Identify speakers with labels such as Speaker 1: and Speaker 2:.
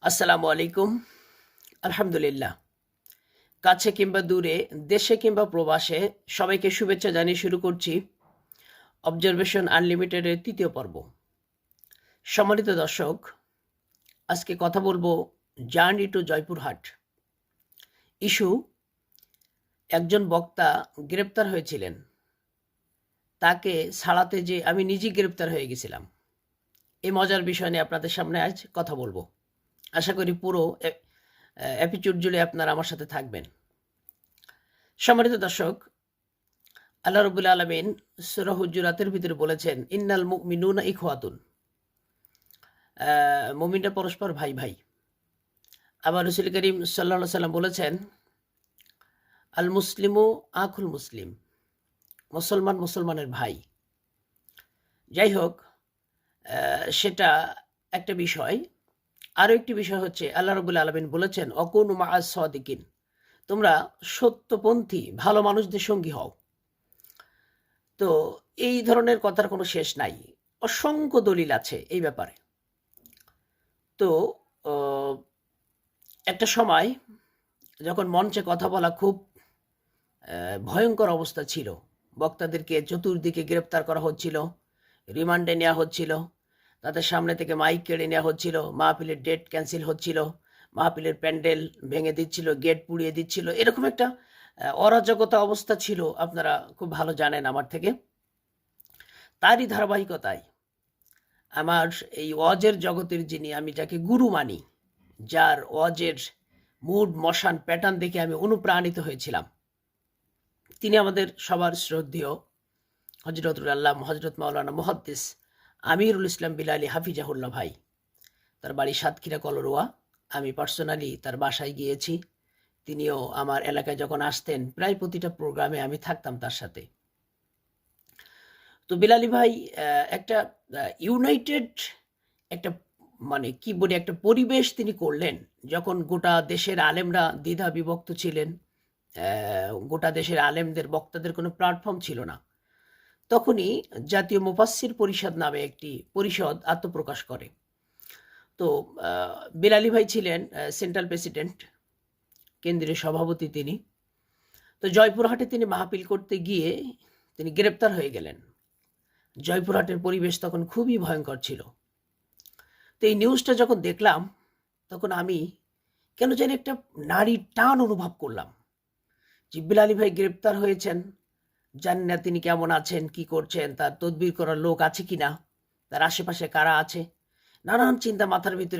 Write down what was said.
Speaker 1: আসসালামু আলাইকুম। আলহামদুলিল্লাহ। কাছে কিংবা দূরে, দেশে কিংবা প্রবাসে সবাইকে শুভেচ্ছা জানিয়ে শুরু করছি অবজারভেশন আনলিমিটেডের ৩য় পর্ব। সম্মানিত দর্শক, আজকে কথা বলবো জার্নি টু জয়পুরহাট। ইস্যু: একজন বক্তা গ্রেপ্তার হয়েছিলেন। তাকে ছাড়াতে যেয়ে আমি নিজেই গ্রেপ্তার হয়ে গেছিলাম। এই মজার বিষয় নিয়ে আপনাদের সামনে আজ কথা বলবো। আশা করি পুরো এপিসোড জুড়ে আপনারা আমার সাথে থাকবেন। সম্মানিত দর্শক, আল্লাহ রবুল আলমিন সূরা হুজুরাতের ভিতরে বলেছেন, ইন্নাল মুমিনুনা ইখওয়াতুন, মুমিনরা পরস্পর ভাই ভাই। আবার রসুল করিম সাল্লাল্লাহু সাল্লাম বলেছেন, আল মুসলিমু আখুল মুসলিম, মুসলমান মুসলমানের ভাই। যাই হোক, সেটা একটা বিষয়। আরও একটি বিষয় হচ্ছে, আল্লাহ রবুল আলমিন বলেছেন, অকুনু মাআস সাদিকিন, তোমরা সত্যপন্থী ভালো মানুষদের সঙ্গী হও। তো এই ধরনের কথার কোনো শেষ নাই। অসংখ্য দলিল আছে এই ব্যাপারে। তো একটা সময় যখন মঞ্চে কথা বলা খুব ভয়ঙ্কর অবস্থা ছিল, বক্তাদেরকে চতুর্দিকে গ্রেপ্তার করা হচ্ছিল, রিমান্ডে নেওয়া হচ্ছিল, তাদের সামনে থেকে মাইক কেড়ে নেওয়া হচ্ছিল, মাহফিলের ডেট ক্যান্সেল হচ্ছিল, মাহফিলের প্যান্ডেল ভেঙে দিচ্ছিল, গেট পুড়িয়ে দিচ্ছিল, এরকম একটা অরাজকতা অবস্থা ছিল। আপনারা খুব ভালো জানেন আমার থেকে। তারই ধারাবাহিকতায় আমার এই ওয়াজের জগতের যিনি, আমি যাকে গুরু মানি, যার ওয়াজের মুড মশান প্যাটার্ন দেখে আমি অনুপ্রাণিত হয়েছিলাম, তিনি আমাদের সবার শ্রদ্ধেয় হজরতুল আল্লাহ হজরত মাওলানা মুহাদ্দিস আমিরুল ইসলাম বিলালি হাফিজাহুল্লাহ ভাই। তার বাড়ি সাতক্ষীরা কলরোয়া। আমি পার্সোনালি তার বাসায় গিয়েছি। তিনিও আমার এলাকায় যখন আসতেন, প্রায় প্রতিটা প্রোগ্রামে আমি থাকতাম তার সাথে। তো বিলালি ভাই একটা ইউনাইটেড একটা মানে কি বলি একটা পরিবেশ তিনি করলেন, যখন গোটা দেশের আলেমরা দ্বিধা বিভক্ত ছিলেন। গোটা দেশের আলেমদের বক্তাদের কোনো প্ল্যাটফর্ম ছিল না। তখনই জাতীয় মুফাসসির পরিষদ নামে একটি পরিষদ আত্মপ্রকাশ করে। তো বিলালি ভাই ছিলেন সেন্ট্রাল প্রেসিডেন্ট, কেন্দ্রীয় সভাপতি তিনি। তো জয়পুরহাটে তিনি মাহফিল করতে গিয়ে তিনি গ্রেপ্তার হয়ে গেলেন। জয়পুরহাটের পরিবেশ তখন খুবই ভয়ঙ্কর ছিল। তো এই নিউজটা যখন দেখলাম, তখন আমি কেন জানি একটা নারীর টান অনুভব করলাম যে বিলালি ভাই গ্রেপ্তার হয়েছেন, জানি না তিনি কেমন আছেন, কি করছেন, তার তদবির করার লোক আছে কিনা, তার আশেপাশে কারা আছে, নানান চিন্তা মাথার ভিতরে